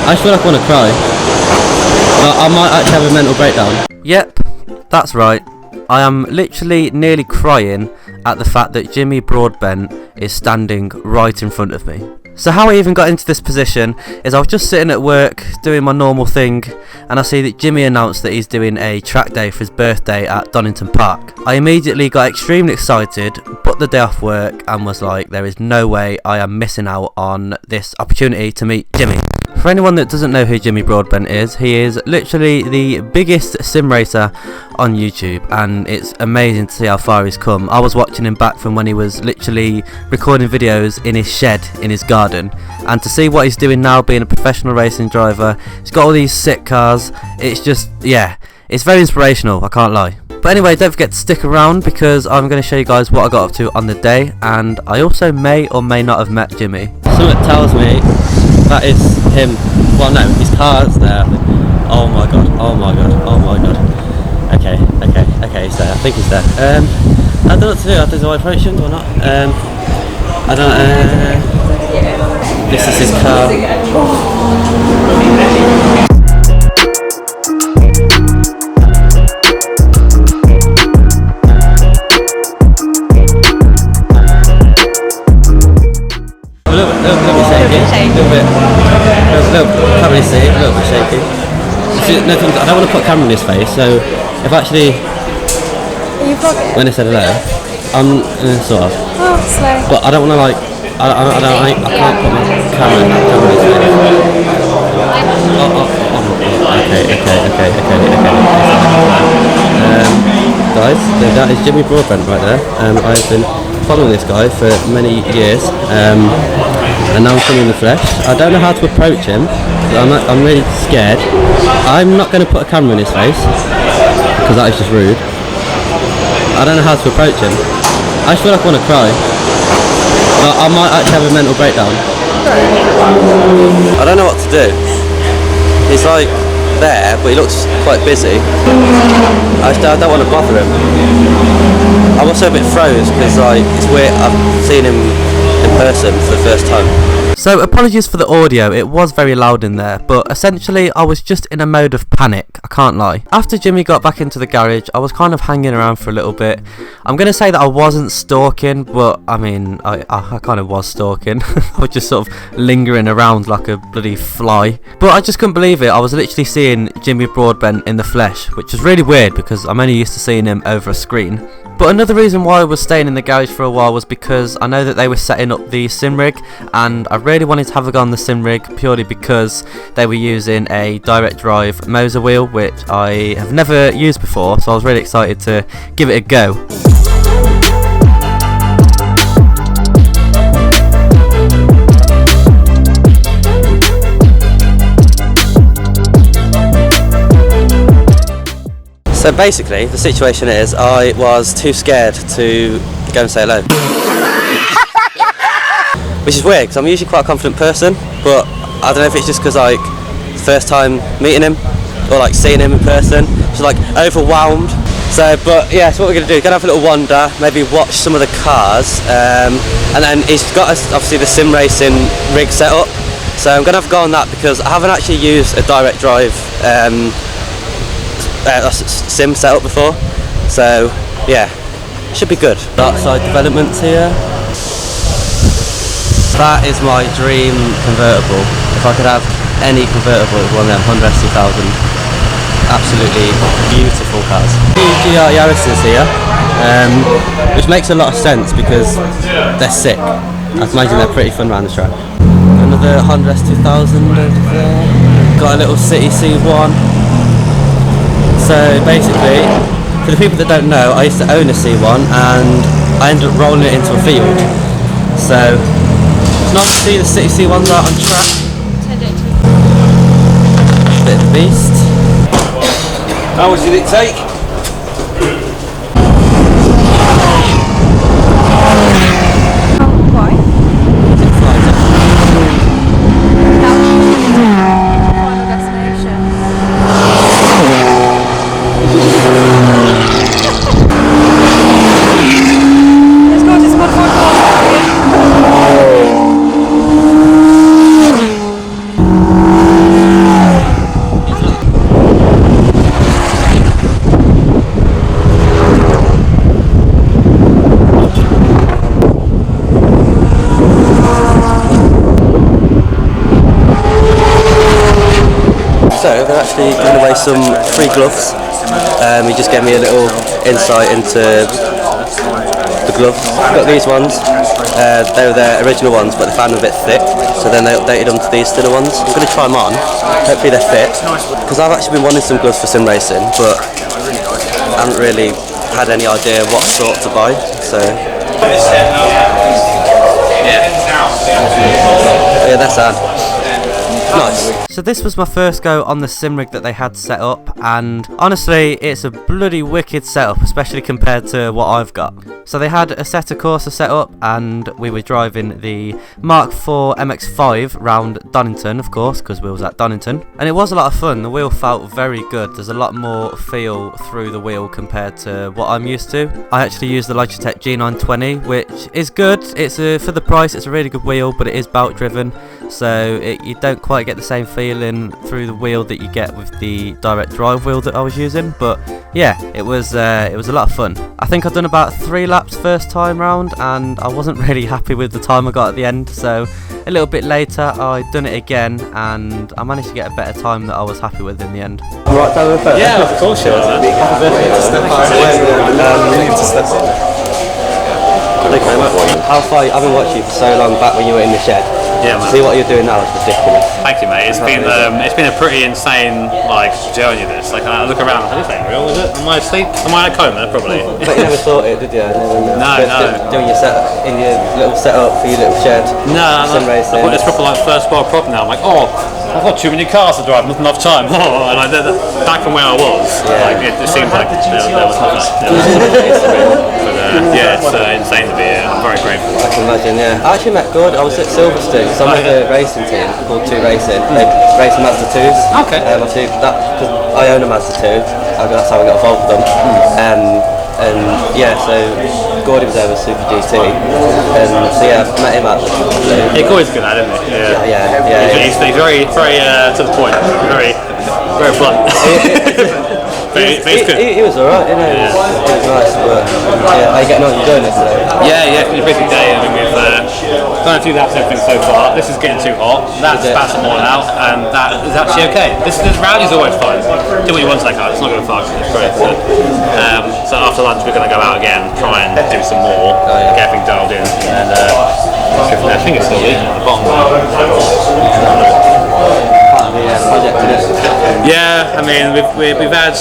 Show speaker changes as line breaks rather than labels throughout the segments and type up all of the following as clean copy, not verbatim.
I feel like I want to cry. I might actually have a mental breakdown.
Yep, that's right. I am literally nearly crying at the fact that Jimmy Broadbent is standing right in front of me. So how I even got into this position is I was just sitting at work doing my normal thing, and I see that Jimmy announced that he's doing a track day for his birthday at Donington Park. I immediately got extremely excited, booked the day off work, and was like, there is no way I am missing out on this opportunity to meet Jimmy. For anyone that doesn't know who Jimmy Broadbent is, he is literally the biggest sim racer on YouTube, and it's amazing to see how far he's come. I was watching him back from when he was literally recording videos in his shed in his garden, and to see what he's doing now being a professional racing driver, he's got all these sick cars. It's just, yeah, it's very inspirational, I can't lie. But anyway, don't forget to stick around because I'm going to show you guys what I got up to on the day, and I also may or may not have met Jimmy.
Something tells me that is him. Well, no, his car's there. Oh my god, oh my god, oh my god. Okay, he's there. I think he's there. I don't know what to do. I think I approach him or not. I don't this is his car. A little bit shaky. Can't really see. A little bit shaky. I don't want to put a camera in his face, so if actually,
Are you vlogging?
when I said hello, I'm sort of.
Oh, slow.
But I don't want to like. I can't put my camera in his face. Okay. Guys, that is Jimmy Broadbent right there. I've been following this guy for many years, and now I'm coming in the flesh. I don't know how to approach him. I'm really scared. I'm not going to put a camera in his face because that is just rude. I don't know how to approach him. I feel like I want to cry. I might actually have a mental breakdown. I don't know what to do. He's like there, but he looks quite busy. I don't want to bother him. I'm also a bit froze because like it's weird. I've seen him in person for the first time.
So apologies for the audio, it was very loud in there, but essentially I was just in a mode of panic, I can't lie. After Jimmy got back into the garage, I was kind of hanging around for a little bit. I'm going to say that I wasn't stalking, but I mean, I kind of was stalking. I was just sort of lingering around like a bloody fly. But I just couldn't believe it, I was literally seeing Jimmy Broadbent in the flesh, which was really weird because I'm only used to seeing him over a screen. But another reason why I was staying in the garage for a while was because I know that they were setting up the sim rig, and I really wanted to have a go on the sim rig purely because they were using a direct drive Moser wheel, which I have never used before, so I was really excited to give it a go.
So basically, the situation is I was too scared to go and say hello. Which is weird, because I'm usually quite a confident person, but I don't know if it's just because like, first time meeting him, or like seeing him in person, just like overwhelmed. So, but yeah, so what we're going to do, going to have a little wander, maybe watch some of the cars, and then he's got obviously the sim racing rig set up, so I'm going to have to go on that because I haven't actually used a direct drive sim setup before, so yeah, should be good. Dark side developments here. That is my dream convertible. If I could have any convertible, one of them Honda S2000. Absolutely beautiful cars. Two GR Yaris's here, which makes a lot of sense because they're sick. I imagine they're pretty fun around the track. Another Honda S2000 over there. Got a little City C1. So basically, for the people that don't know, I used to own a C1 and I ended up rolling it into a field. So it's nice to see the City C1s out on track. Bit of a beast.
How much did it take?
Why? Final destination. It's got one.
So they're actually giving away some free gloves. He just gave me a little insight into the gloves. Got these ones. They were their original ones, but they found them a bit thick, so then they updated them to these thinner ones. I'm going to try them on. Hopefully they're fit, because I've actually been wanting some gloves for sim racing, but I haven't really had any idea what sort to buy. So yeah, that's that. Nice.
So this was my first go on the sim rig that they had set up, and honestly it's a bloody wicked setup, especially compared to what I've got. So they had a Assetto Corsa set up, and we were driving the Mark IV MX-5 round Donington, of course, because we was at Donington, and it was a lot of fun. The wheel felt very good. There's a lot more feel through the wheel compared to what I'm used to. I actually used the Logitech G920, which is good. It's for the price, it's a really good wheel, but it is belt driven, so you don't quite get the same feeling through the wheel that you get with the direct drive wheel that I was using. But yeah, it was a lot of fun. I think I've done about 3 laps first time round, and I wasn't really happy with the time I got at the end, so a little bit later I done it again, and I managed to get a better time that I was happy with in the end.
Right down the first.
Yeah, of course you are.
How far? I've been watching you for so long back when you were in the shed.
Yeah, man.
See what you're doing now is ridiculous.
Thank you, mate. It's been a pretty insane journey. This I look around. I think real is it? Am I asleep? Am I in a coma? Probably.
But you never thought it, did you?
No.
Doing your setup in your little setup for your little shed.
No.
Sim racing.
I've got this proper first world problem now. I'm like, I've got too many cars to drive, not enough time. And I did that back from where I was.
Yeah.
It seemed like there was nothing. But yeah, it's insane to be here. I'm very grateful.
I can imagine, yeah. I actually met Gord. I was at Silverstone, because I'm with a racing team called 2 Racing. They race Mazda 2s.
Okay.
Obviously, because I own a Mazda 2, that's how I got involved with them. And yeah, so Gordy was over Super GT, and so yeah, I met him at the
Yeah, Corey's good at it, isn't he?
Yeah.
He's very to the point. Very blunt. But he's good.
He was alright, you know. He was nice, but yeah, how you getting on? You're doing it today?
Yeah, it's been a busy day. I mean, we've done a few laps of everything so far. This is getting too hot. That's passing more out, and that is actually okay. This rally's always fun. Do what you want to that car. It's not going to fuck. It's great. So after lunch, we're going to go out again, try and do some more, get everything dialed in, and I think it's still leaking at the bottom. Yeah, I mean, we've had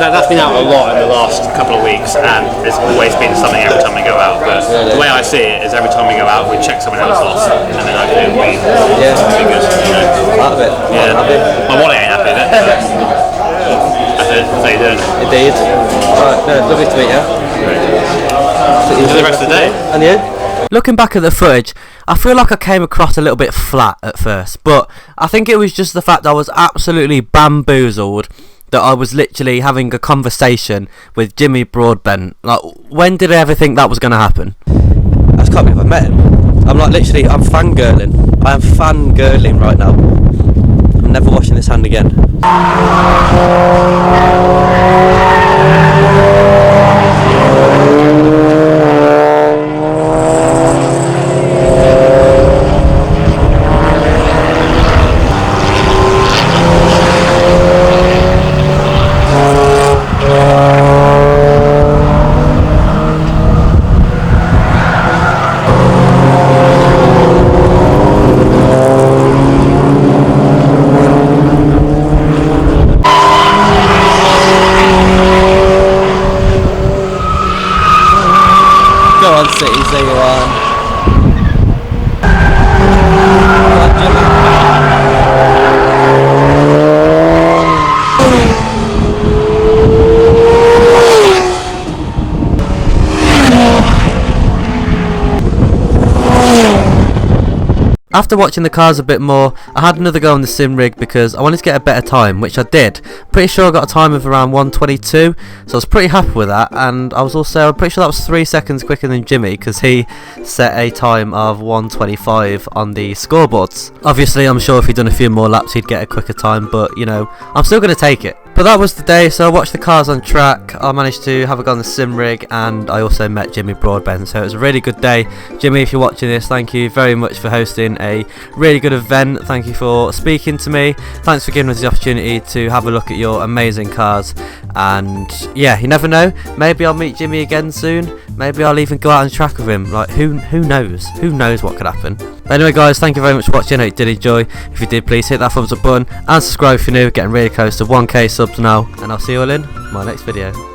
that's been out a lot in the last couple of weeks, and there's always been something every time we go out. But the way I see it is, every time we go out, we check someone else off, and then hopefully it'll be good. You know.
Part of it.
Yeah, my wallet ain't happy with it. That's it. How you doing?
Indeed. Right, no, lovely to meet you.
Enjoy the rest of the day.
And you?
Looking back at the footage, I feel like I came across a little bit flat at first, but I think it was just the fact I was absolutely bamboozled that I was literally having a conversation with Jimmy Broadbent. Like, when did I ever think that was going to happen?
I just can't believe I met him. I'm fangirling. I am fangirling right now. I'm never washing this hand again.
After watching the cars a bit more, I had another go on the sim rig because I wanted to get a better time, which I did. Pretty sure I got a time of around 1:22, so I was pretty happy with that, and I'm pretty sure that was 3 seconds quicker than Jimmy, because he set a time of 1:25 on the scoreboards. Obviously, I'm sure if he'd done a few more laps he'd get a quicker time, but you know, I'm still going to take it. But that was the day, so I watched the cars on track, I managed to have a go on the sim rig, and I also met Jimmy Broadbent, so it was a really good day. Jimmy, if you're watching this, thank you very much for hosting a really good event, thank you for speaking to me, thanks for giving us the opportunity to have a look at your amazing cars, and yeah, you never know, maybe I'll meet Jimmy again soon, maybe I'll even go out on track with him, like who knows what could happen. But anyway guys, thank you very much for watching, I hope you did enjoy. If you did, please hit that thumbs up button and subscribe if you're new, getting really close to 1k subs now, and I'll see you all in my next video.